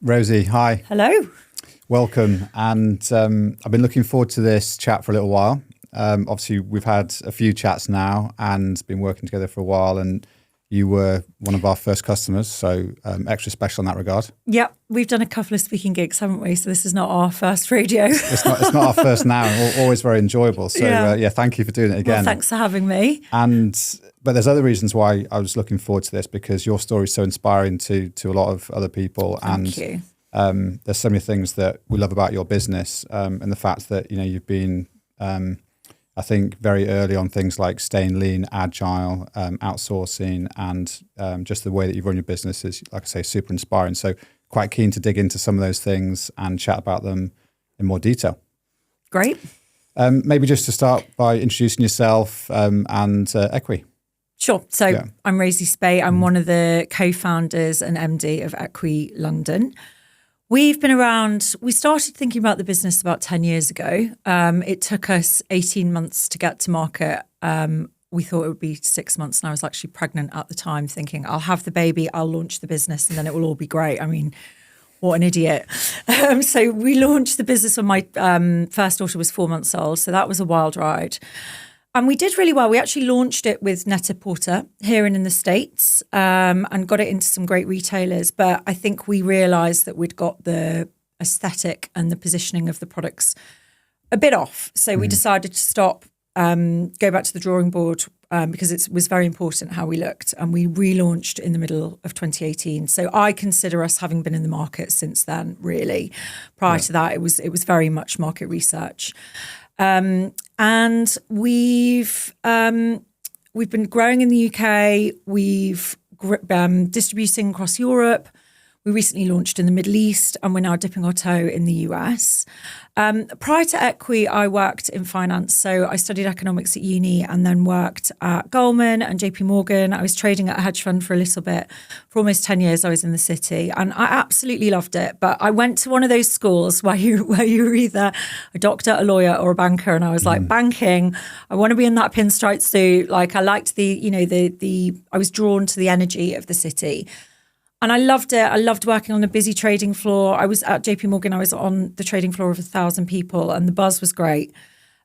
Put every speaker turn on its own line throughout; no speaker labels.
Rosie, hi.
Hello.
Welcome. And I've been looking forward to this chat for a little while. Obviously, we've had a few chats now and been working together for a while. And you were one of our first customers, so extra special in that regard.
Yep, we've done a couple of speaking gigs, haven't we? So this is not our first radio.
It's not our first now. Always very enjoyable. So thank you for doing it again.
Well, thanks for having me.
But there's other reasons why I was looking forward to this, because your story is so inspiring to a lot of other people.
Thank you.
There's so many things that we love about your business, and the fact that you've been, I think, very early on things like staying lean, agile, outsourcing, and just the way that you run your business is, like I say, super inspiring. So quite keen to dig into some of those things and chat about them in more detail.
Great.
Maybe just to start by introducing yourself and Equi.
Sure. So I'm Rosie Spate. I'm one of the co-founders and MD of Equi London. We've been around, we started thinking about the business about 10 years ago. It took us 18 months to get to market. We thought it would be 6 months, and I was actually pregnant at the time, thinking I'll have the baby, I'll launch the business, and then it will all be great. I mean, what an idiot. So we launched the business when my first daughter was 4 months old. So that was a wild ride. And we did really well. We actually launched it with Net-a-Porter here and in the States, and got it into some great retailers. But I think we realised that we'd got the aesthetic and the positioning of the products a bit off. So we decided to stop, go back to the drawing board, because it was very important how we looked. And we relaunched in the middle of 2018. So I consider us having been in the market since then, really. Prior to that, it was very much market research. And we've been growing in the UK. We've distributing across Europe. We recently launched in the Middle East, and we're now dipping our toe in the US. Prior to Equi, I worked in finance. So I studied economics at uni and then worked at Goldman and JP Morgan. I was trading at a hedge fund for a little bit. For almost 10 years, I was in the city, and I absolutely loved it. But I went to one of those schools where you were either a doctor, a lawyer, or a banker. And I was like, banking, I want to be in that pinstripe suit. Like, I liked I was drawn to the energy of the city. And I loved it. I loved working on the busy trading floor. I was at JP Morgan. I was on the trading floor of 1,000 people, and the buzz was great.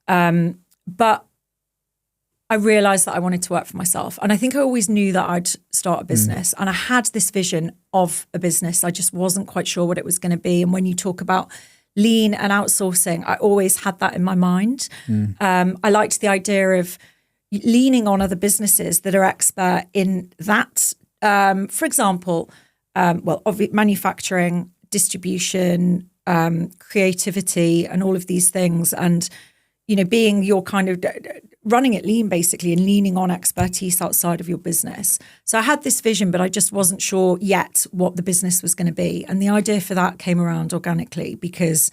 But I realized that I wanted to work for myself. And I think I always knew that I'd start a business. And I had this vision of a business. I just wasn't quite sure what it was going to be. And when you talk about lean and outsourcing, I always had that in my mind. I liked the idea of leaning on other businesses that are expert in that. For example, manufacturing, distribution, creativity, and all of these things, and being your kind of running it lean basically, and leaning on expertise outside of your business. So I had this vision, but I just wasn't sure yet what the business was going to be. And the idea for that came around organically because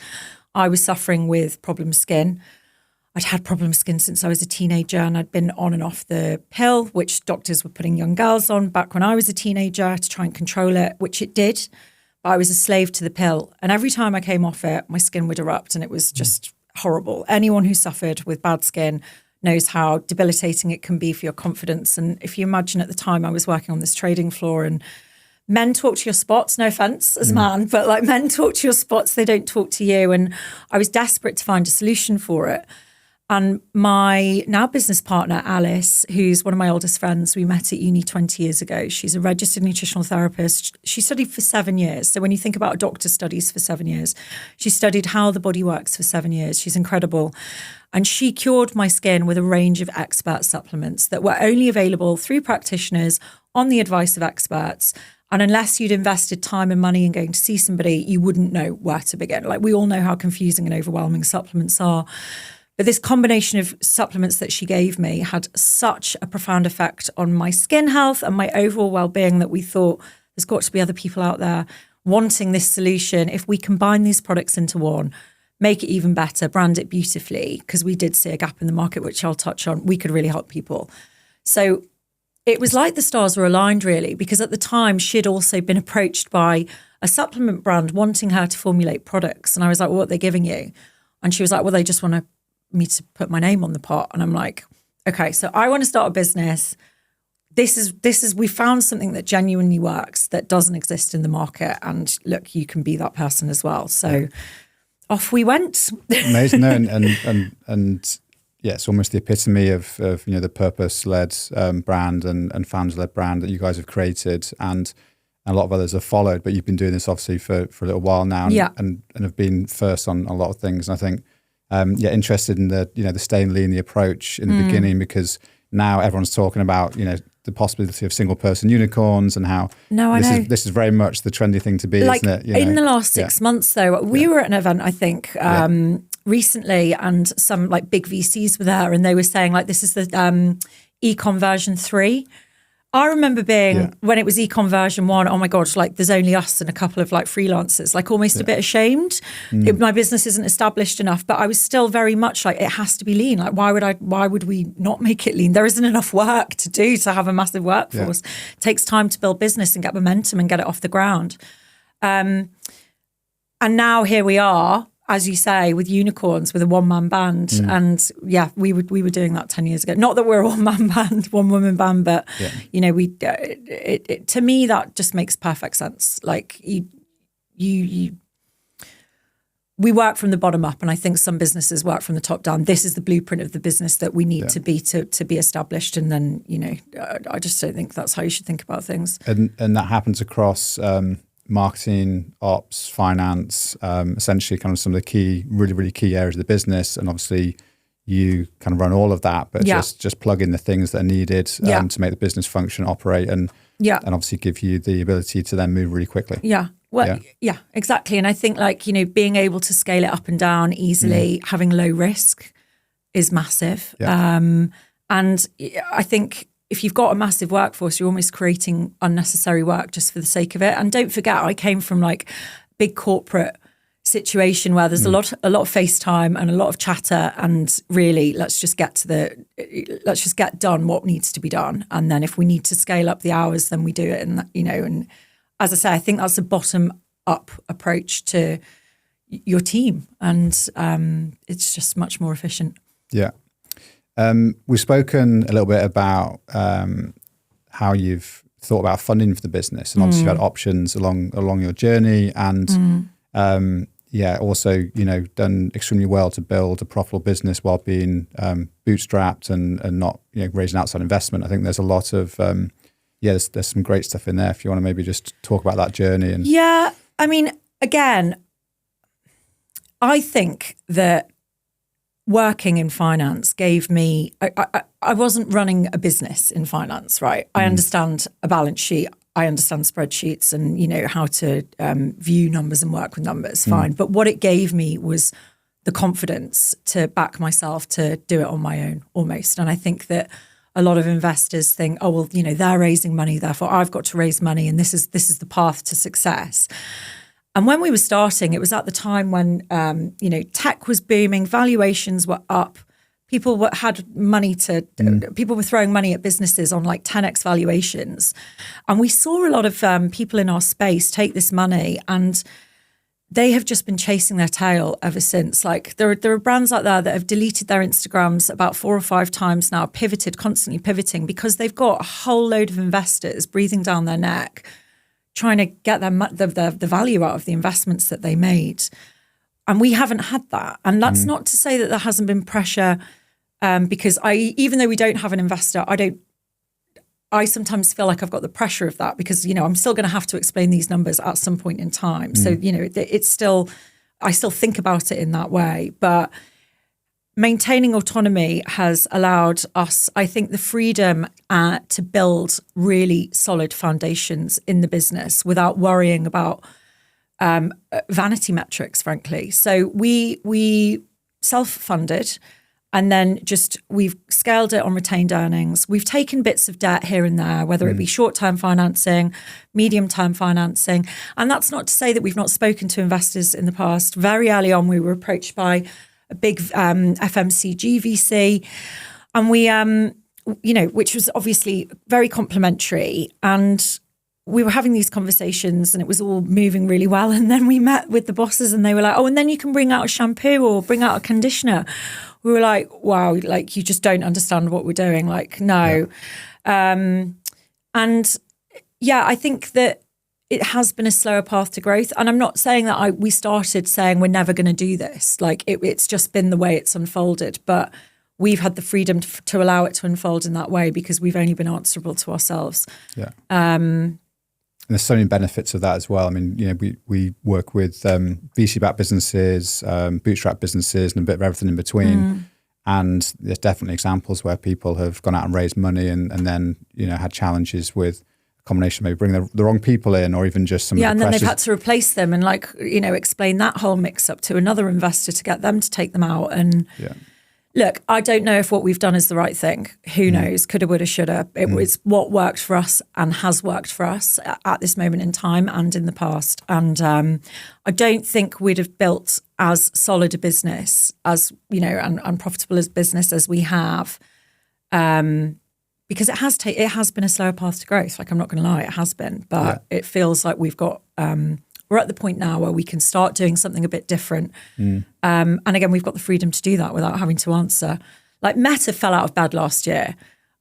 I was suffering with problem skin. I'd had problem skin since I was a teenager, and I'd been on and off the pill, which doctors were putting young girls on back when I was a teenager to try and control it, which it did. But I was a slave to the pill. And every time I came off it, my skin would erupt, and it was just horrible. Anyone who suffered with bad skin knows how debilitating it can be for your confidence. And if you imagine at the time I was working on this trading floor, and men talk to your spots, no offense as a man, but like men talk to your spots, they don't talk to you. And I was desperate to find a solution for it. And my now business partner, Alice, who's one of my oldest friends, we met at uni 20 years ago. She's a registered nutritional therapist. She studied for 7 years. So when you think about a doctor studies for 7 years, she studied how the body works for 7 years. She's incredible. And she cured my skin with a range of expert supplements that were only available through practitioners on the advice of experts. And unless you'd invested time and money in going to see somebody, you wouldn't know where to begin. Like, we all know how confusing and overwhelming supplements are. But this combination of supplements that she gave me had such a profound effect on my skin health and my overall well-being that we thought there's got to be other people out there wanting this solution. If we combine these products into one, make it even better, brand it beautifully, because we did see a gap in the market, which I'll touch on, we could really help people. So it was like the stars were aligned, really, because at the time she'd also been approached by a supplement brand wanting her to formulate products. And I was like, well, what are they giving you? And she was like, well, they just want me to put my name on the pot. And I'm like, okay, so I want to start a business. we found something that genuinely works, that doesn't exist in the market, and look, you can be that person as well. So off we went.
Amazing. No, and yeah, it's almost the epitome of the purpose-led brand and founder-led brand that you guys have created, and a lot of others have followed. But you've been doing this obviously for a little while now, and have been first on a lot of things. And I think interested in the staying lean, the approach in the beginning, because now everyone's talking about the possibility of single person unicorns and how this is very much the trendy thing to be,
like,
isn't it?
In the last 6 months though, we were at an event, I think, recently, and some like big VCs were there, and they were saying like, this is the Econ version 3. I remember being, when it was Econ version 1, oh my God, like there's only us and a couple of like freelancers, like almost a bit ashamed. My business isn't established enough, but I was still very much like, it has to be lean. Like why would we not make it lean? There isn't enough work to do to have a massive workforce. It takes time to build business and get momentum and get it off the ground. And now here we are, as you say, with unicorns, with a one-man band. And we were doing that 10 years ago. Not that we're a one-man band, one-woman band, but to me, that just makes perfect sense. Like we work from the bottom up, and I think some businesses work from the top down. This is the blueprint of the business that we need to be established. And then, I just don't think that's how you should think about things.
And that happens across marketing, ops, finance, essentially kind of some of the really key areas of the business. And obviously you kind of run all of that, but just plug in the things that are needed to make the business function, operate, and obviously give you the ability to then move really quickly.
Well, exactly. And I think like, being able to scale it up and down easily, having low risk is massive. And I think if you've got a massive workforce, you're almost creating unnecessary work just for the sake of it. And don't forget, I came from like big corporate situation where there's a lot of FaceTime and a lot of chatter, and really let's just get done what needs to be done. And then if we need to scale up the hours, then we do it. And and as I say, I think that's a bottom up approach to your team, and it's just much more efficient. Yeah.
We've spoken a little bit about how you've thought about funding for the business, and obviously you've had options along your journey, and also done extremely well to build a profitable business while being bootstrapped and not raising outside investment. I think there's a lot of there's some great stuff in there. If you want to maybe just talk about that journey. And
I mean, again, I think that working in finance gave me, I wasn't running a business in finance, right? I understand a balance sheet. I understand spreadsheets and, how to view numbers and work with numbers, fine. But what it gave me was the confidence to back myself to do it on my own almost. And I think that a lot of investors think, oh, well, they're raising money, therefore I've got to raise money, and this is the path to success. And when we were starting, it was at the time when, tech was booming, valuations were up, people had money people were throwing money at businesses on like 10x valuations. And we saw a lot of people in our space take this money, and they have just been chasing their tail ever since. Like there are brands out there that have deleted their Instagrams about 4 or 5 times now, constantly pivoting, because they've got a whole load of investors breathing down their neck, trying to get the value out of the investments that they made. And we haven't had that. And that's not to say that there hasn't been pressure, because even though we don't have an investor, I sometimes feel like I've got the pressure of that, because, I'm still going to have to explain these numbers at some point in time. So, it's still, I still think about it in that way. But maintaining autonomy has allowed us, I think, the freedom to build really solid foundations in the business without worrying about vanity metrics, frankly. So we self-funded, and then we've scaled it on retained earnings. We've taken bits of debt here and there, whether it be short-term financing, medium-term financing. And that's not to say that we've not spoken to investors in the past. Very early on, we were approached by a big FMCG VC, and we, which was obviously very complimentary. And we were having these conversations, and it was all moving really well. And then we met with the bosses, and they were like, "Oh, and then you can bring out a shampoo or bring out a conditioner." We were like, "Wow, like you just don't understand what we're doing." Like, no. And yeah, I think that it has been a slower path to growth. And I'm not saying that we started saying we're never going to do this. Like it's just been the way it's unfolded. But we've had the freedom to allow it to unfold in that way because we've only been answerable to ourselves.
Yeah. And there's so many benefits of that as well. I mean, you know, we work with VC-backed businesses, bootstrap businesses, and a bit of everything in between. And there's definitely examples where people have gone out and raised money and then, you know, had challenges with a combination, maybe bringing the wrong people in, or even just some of the
and then
pressures.
they've had to replace them and, like, you know, explain that whole mix-up to another investor to get them to take them out. And look, I don't know if what we've done is the right thing. Who knows? Coulda, woulda, shoulda. It was what worked for us and has worked for us at this moment in time and in the past. And I don't think we'd have built as solid a business as, you know, and profitable as business as we have, because it has been a slower path to growth. Like, I'm not going to lie, it has been, but it feels like we've got. We're at the point now where we can start doing something a bit different. And again, we've got the freedom to do that without having to answer. Like, Meta fell out of bed last year.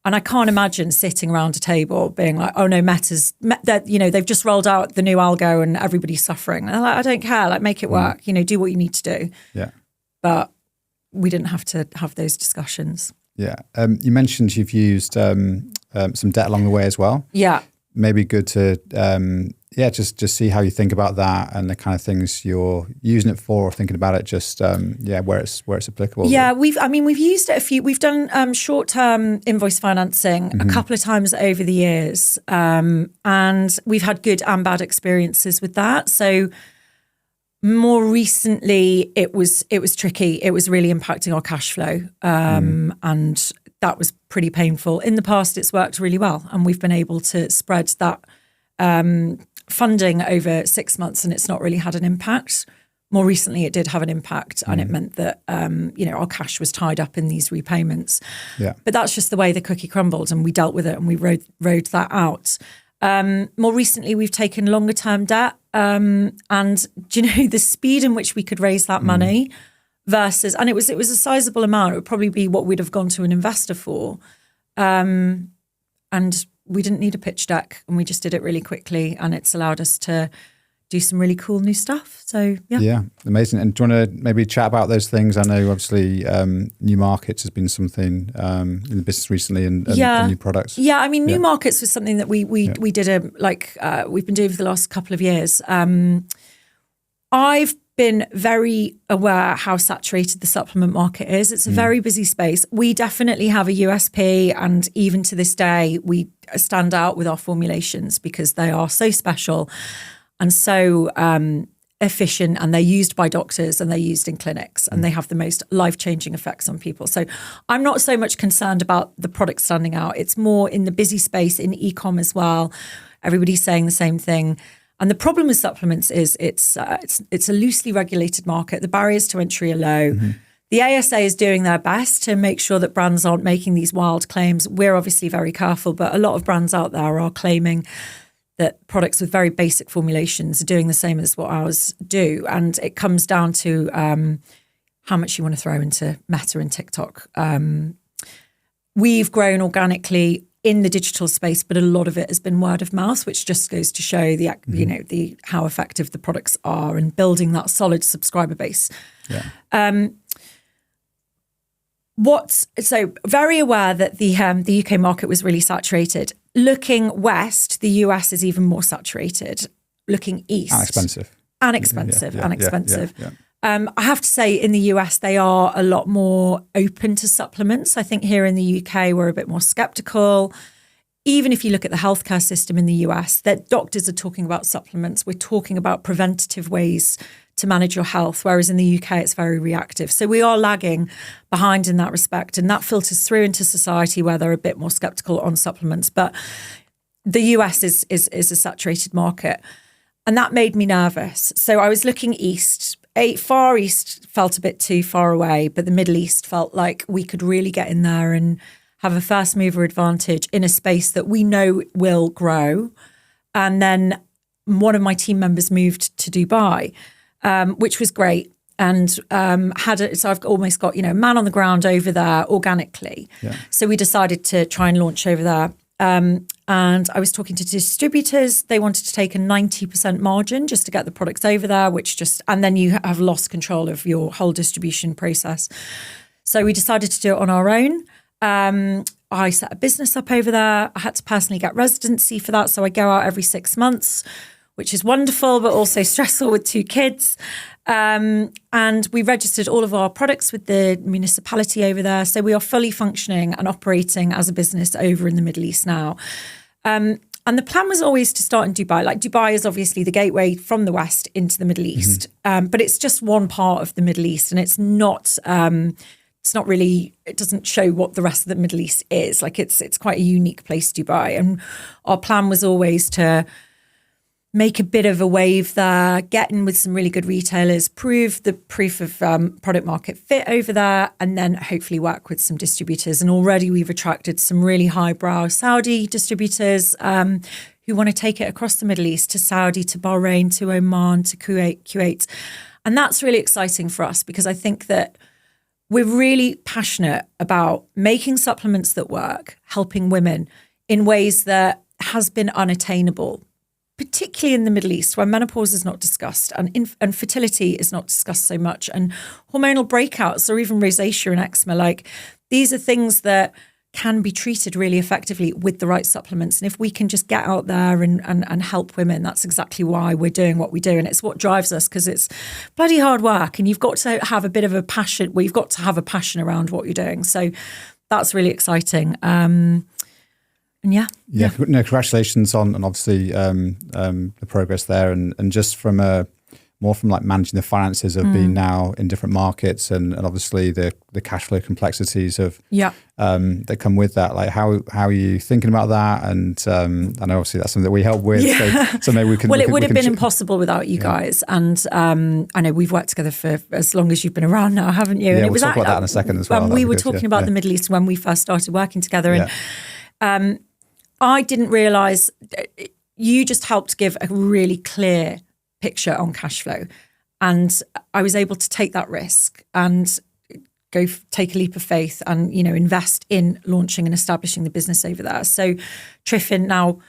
And I can't imagine sitting around a table being like, oh no, you know, they've just rolled out the new algo and everybody's suffering. And they're like, I don't care, like, make it work, you know, do what you need to do. Yeah. But we didn't have to have those discussions.
Yeah. You mentioned you've used some debt along the way as well.
Yeah. Maybe
good to just see how you think about that and the kind of things you're using it for, or thinking about it, just where it's applicable.
Yeah, we've used it a few. We've done short-term invoice financing a couple of times over the years, and we've had good and bad experiences with that. So more recently, it was tricky. It was really impacting our cash flow, and that was pretty painful. In the past, it's worked really well, and we've been able to spread that funding over 6 months, and it's not really had an impact. More recently, it did have an impact, and it meant that you know, our cash was tied up in these repayments. Yeah. But that's just the way the cookie crumbled, and we dealt with it, and we rode that out. More recently, we've taken longer term debt, and do you know, the speed in which we could raise that money versus, and it was a sizable amount. It would probably be what we'd have gone to an investor for, and we didn't need a pitch deck, and we just did it really quickly, and it's allowed us to do some really cool new stuff. So yeah,
amazing. And do you want to maybe chat about those things? I know obviously new markets has been something in the business recently, and new products.
Yeah, I mean, new markets was something that we did we've been doing for the last couple of years. I've been very aware how saturated the supplement market is. It's a very busy space. We definitely have a USP, and even to this day, we stand out with our formulations because they are so special and so efficient, and they're used by doctors and they're used in clinics, and they have the most life-changing effects on people. So I'm not so much concerned about the product standing out. It's more in the busy space, in e-com as well. Everybody's saying the same thing. And the problem with supplements is it's a loosely regulated market. The barriers to entry are low. The ASA is doing their best to make sure that brands aren't making these wild claims. We're obviously very careful, but a lot of brands out there are claiming that products with very basic formulations are doing the same as what ours do. And it comes down to how much you want to throw into Meta and TikTok. We've grown organically in the digital space, but a lot of it has been word of mouth, which just goes to show the how effective the products are and building that solid subscriber base. Yeah. So very aware that the UK market was really saturated. Looking west, the US is even more saturated. Looking east,
and expensive.
Yeah. I have to say, in the US, they are a lot more open to supplements. I think here in the UK, we're a bit more skeptical. Even if you look at the healthcare system in the US, that doctors are talking about supplements. We're talking about preventative ways to manage your health, whereas in the UK, it's very reactive. So we are lagging behind in that respect, and that filters through into society where they're a bit more skeptical on supplements. But the US is a saturated market, and that made me nervous. So I was looking east. Far East felt a bit too far away, but the Middle East felt like we could really get in there and have a first mover advantage in a space that we know will grow. And then one of my team members moved to Dubai, which was great. And so I've almost got, a man on the ground over there organically. Yeah. So we decided to try and launch over there. And I was talking to distributors. They wanted to take a 90% margin just to get the products over there, and then you have lost control of your whole distribution process. So we decided to do it on our own. I set a business up over there. I had to personally get residency for that. So I go out every 6 months, which is wonderful, but also stressful with 2 kids. And we registered all of our products with the municipality over there. So we are fully functioning and operating as a business over in the Middle East now. And the plan was always to start in Dubai. Like, Dubai is obviously the gateway from the West into the Middle East. But it's just one part of the Middle East, and it's not really, it doesn't show what the rest of the Middle East is. Like, it's quite a unique place, Dubai. And our plan was always to make a bit of a wave there, get in with some really good retailers, prove the proof of product market fit over there, and then hopefully work with some distributors. And already we've attracted some really highbrow Saudi distributors who want to take it across the Middle East, to Saudi, to Bahrain, to Oman, to Kuwait. And that's really exciting for us, because I think that we're really passionate about making supplements that work, helping women in ways that has been unattainable, particularly in the Middle East, where menopause is not discussed and fertility is not discussed so much, and hormonal breakouts or even rosacea and eczema. Like, these are things that can be treated really effectively with the right supplements. And if we can just get out there and help women, that's exactly why we're doing what we do. And it's what drives us, because it's bloody hard work, and you've got to have a bit of a passion. Well, you've got to have a passion around what you're doing. So that's really exciting. Yeah.
No, congratulations on obviously the progress there, and just from more from like managing the finances of being now in different markets, and obviously the cash flow complexities of that come with that. Like, how are you thinking about that? And I know obviously that's something that we help with. So maybe we can.
Well, it would have been impossible without you guys. And I know we've worked together for as long as you've been around now, haven't you?
Yeah,
and
we'll talk about that in a second as well.
We were talking about the Middle East when we first started working together, and I didn't realise you just helped give a really clear picture on cash flow, and I was able to take that risk and take a leap of faith and invest in launching and establishing the business over there. So Triffin now,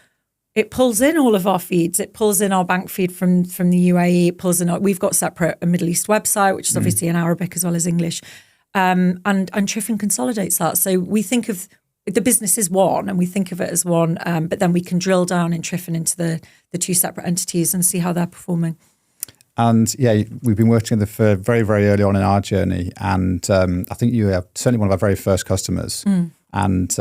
it pulls in all of our feeds. It pulls in our bank feed from the UAE. It pulls in we've got separate a Middle East website, which is obviously in Arabic as well as English, and Triffin consolidates that. So we think of the business is one, and we think of it as one, but then we can drill down in Triffin into the 2 separate entities and see how they're performing. And
yeah, we've been working together for very, very early on in our journey, and I think you are certainly one of our very first customers. And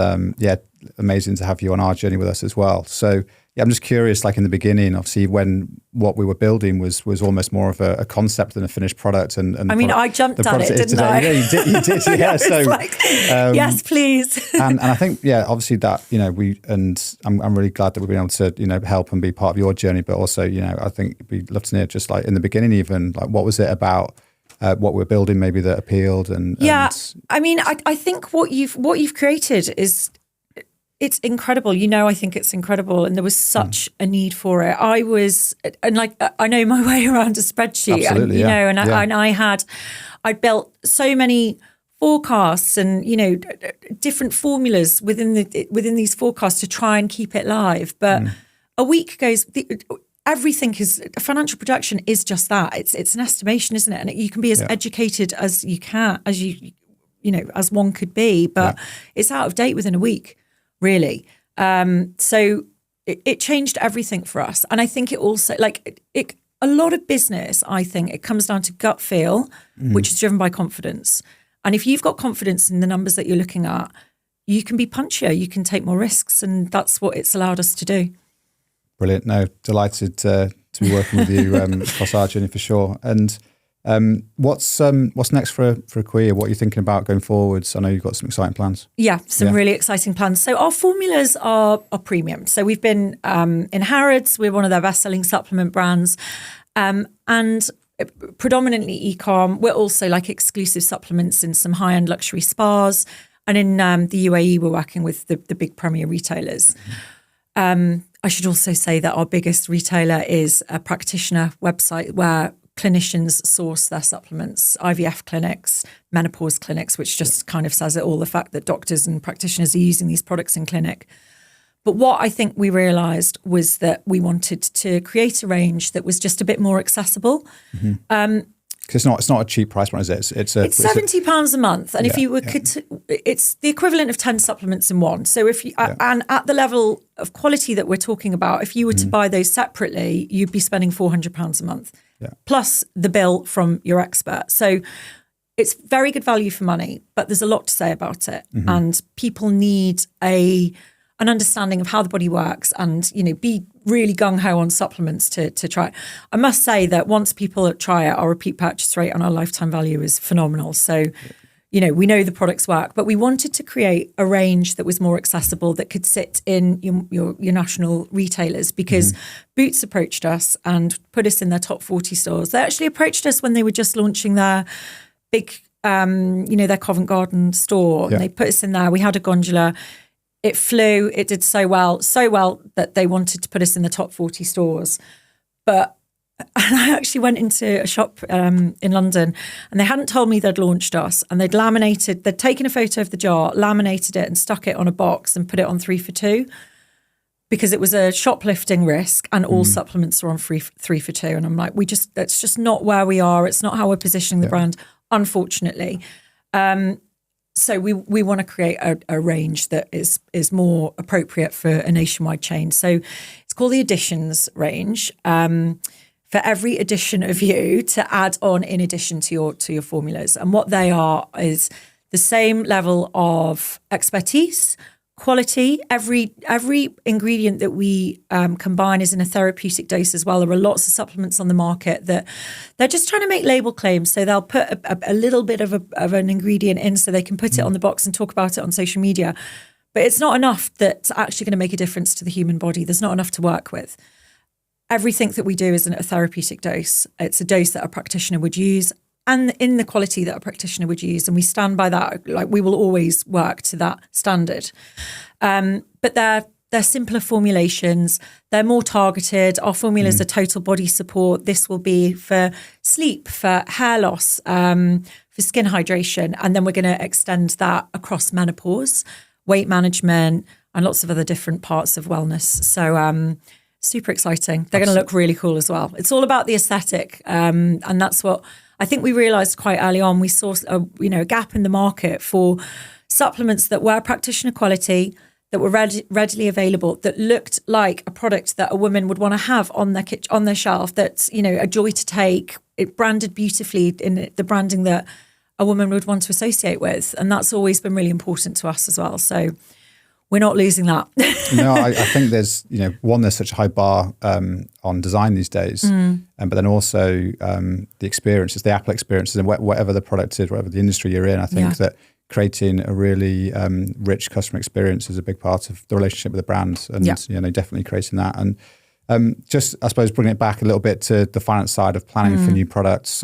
amazing to have you on our journey with us as well. So yeah, I'm just curious, like in the beginning, obviously when what we were building was almost more of a concept than a finished product. And
I mean, I jumped at it, didn't I?
Yeah, you did. Yeah, so
like, yes, please.
and I think, obviously that, I'm really glad that we've been able to, help and be part of your journey, but also, I think we'd love to know, just like in the beginning, even like what was it about what we're building maybe that appealed? I mean, I think what you've created it's incredible. I think it's incredible. And there was such a need for it. I know my way around a spreadsheet. Absolutely,
I'd built so many forecasts and, different formulas within these forecasts to try and keep it live. But a week goes, everything is, financial projection is just that. It's an estimation, isn't it? And you can be as educated as you can, as one could be, but it's out of date within a week. Really. So it changed everything for us. And I think it also, a lot of business, I think it comes down to gut feel, which is driven by confidence. And if you've got confidence in the numbers that you're looking at, you can be punchier, you can take more risks. And that's what it's allowed us to do.
Brilliant. No, delighted to be working with you across our journey for sure. And what's next for Equi? What are you thinking about going forwards? I know you've got some exciting plans.
Yeah, some really exciting plans. So our formulas are premium. So we've been in Harrods. We're one of their best-selling supplement brands, and predominantly e-com. We're also like exclusive supplements in some high-end luxury spas, and in the UAE we're working with the big premier retailers. I should also say that our biggest retailer is a practitioner website where clinicians source their supplements, IVF clinics, menopause clinics, which just kind of says it all, the fact that doctors and practitioners are using these products in clinic. But what I think we realised was that we wanted to create a range that was just a bit more accessible.
Because it's not a cheap price point, is it? It's
£70 a month, and if you were, it's the equivalent of 10 supplements in one. So if you and at the level of quality that we're talking about, if you were to buy those separately, you'd be spending £400 a month, plus the bill from your expert. So it's very good value for money, but there's a lot to say about it, and people need an understanding of how the body works, and be really gung-ho on supplements to try it. I must say that once people try it, our repeat purchase rate and our lifetime value is phenomenal. So, we know the products work, but we wanted to create a range that was more accessible, that could sit in your national retailers, because Boots approached us and put us in their top 40 stores. They actually approached us when they were just launching their big, their Covent Garden store. And they put us in there. We had a gondola. It flew. It did so well that they wanted to put us in the top 40 stores. But I actually went into a shop in London, and they hadn't told me they'd launched us, and they'd taken a photo of the jar, laminated it and stuck it on a box and put it on 3 for 2, because it was a shoplifting risk, and all supplements are on 3 for 2. And I'm like, that's just not where we are. It's not how we're positioning the brand, unfortunately. So we want to create a range that is more appropriate for a nationwide chain. So it's called the Additions range. For every addition of you to add on in addition to your formulas, and what they are is the same level of expertise, quality. Every ingredient that we combine is in a therapeutic dose as well. There are lots of supplements on the market that they're just trying to make label claims. So they'll put a little bit of an ingredient in so they can put it on the box and talk about it on social media. But it's not enough that's actually going to make a difference to the human body. There's not enough to work with. Everything that we do is in a therapeutic dose. It's a dose that a practitioner would use, and in the quality that a practitioner would use. And we stand by that. Like, we will always work to that standard. But they're simpler formulations. They're more targeted. Our formulas are total body support. This will be for sleep, for hair loss, for skin hydration. And then we're going to extend that across menopause, weight management, and lots of other different parts of wellness. So super exciting. They're going to look really cool as well. It's all about the aesthetic. And that's what I think we realised quite early on. We saw a gap in the market for supplements that were practitioner quality, that were readily available, that looked like a product that a woman would want to have on their shelf, that's a joy to take, it branded beautifully in the branding that a woman would want to associate with. And that's always been really important to us as well. So we're not losing that.
No, I think there's such a high bar on design these days, but then also the experiences, the Apple experiences, and whatever the product is, whatever the industry you're in. I think that creating a really rich customer experience is a big part of the relationship with the brand, and definitely creating that. And just, I suppose, bringing it back a little bit to the finance side of planning for new products.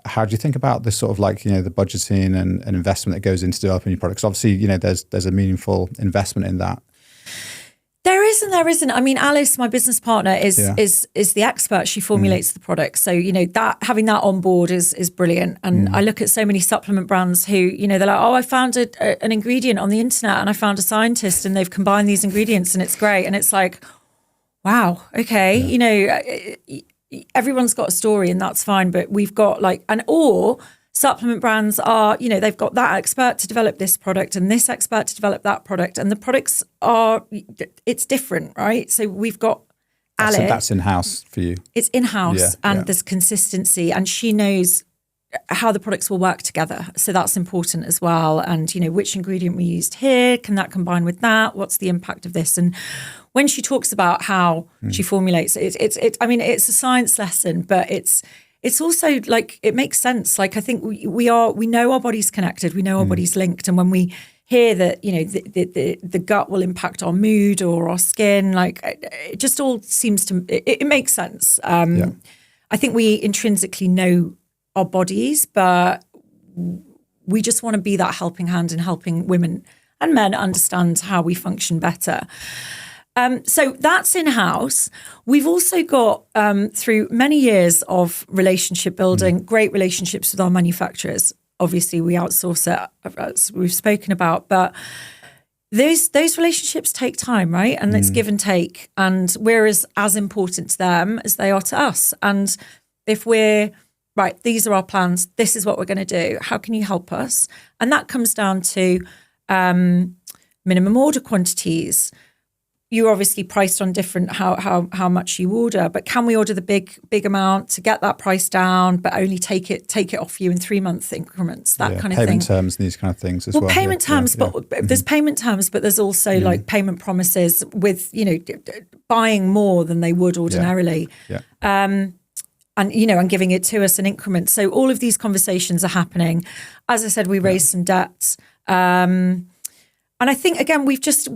How do you think about this sort of the budgeting and investment that goes into developing new products? Obviously, there's a meaningful investment in that.
There is and there isn't. I mean, Alice, my business partner, is the expert. She formulates the product. So, that having that on board is brilliant. And I look at so many supplement brands who, they're like, oh, I found an ingredient on the internet, and I found a scientist, and they've combined these ingredients, and it's great. And it's like, wow, okay, everyone's got a story, and that's fine. But we've got or supplement brands are, they've got that expert to develop this product and this expert to develop that product. And the products it's different, right? So we've got Alice.
That's in-house for you.
It's in-house, and there's consistency, and she knows how the products will work together. So that's important as well. And, which ingredient we used here, can that combine with that? What's the impact of this? And when she talks about how she formulates it, it's a science lesson, but it's also it makes sense. I think we know our body's connected, we know our body's linked. And when we hear that, the gut will impact our mood or our skin, it just all seems to, it makes sense. I think we intrinsically know our bodies, but we just want to be that helping hand in helping women and men understand how we function better. So that's in-house. We've also got, through many years of relationship building, great relationships with our manufacturers. Obviously, we outsource it, as we've spoken about, but those relationships take time, right? And it's give and take, and we're as important to them as they are to us. And if we're right, these are our plans, this is what we're going to do, how can you help us? And that comes down to minimum order quantities. You're obviously priced on different how much you order, but can we order the big amount to get that price down, but only take it off you in 3-month increments, that kind of thing.
Payment terms and these kind of things as well.
Payment terms, but there's payment terms, but there's also like payment promises with, buying more than they would ordinarily. And, and giving it to us in increments. So all of these conversations are happening. As I said, we raised some debt. And I think, again, we just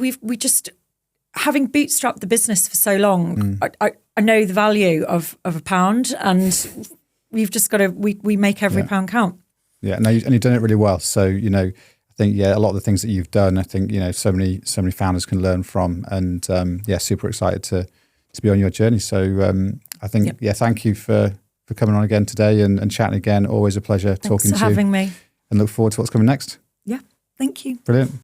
having bootstrapped the business for so long, I know the value of a pound, and we've just got to, we make every pound count.
Yeah, and you've done it really well. So, I think, a lot of the things that you've done, I think, so many founders can learn from, and super excited to be on your journey. So I think, thank you for coming on again today and chatting again. Always a pleasure talking to you.
Thanks for having me.
And look forward to what's coming next.
Yeah, thank you.
Brilliant.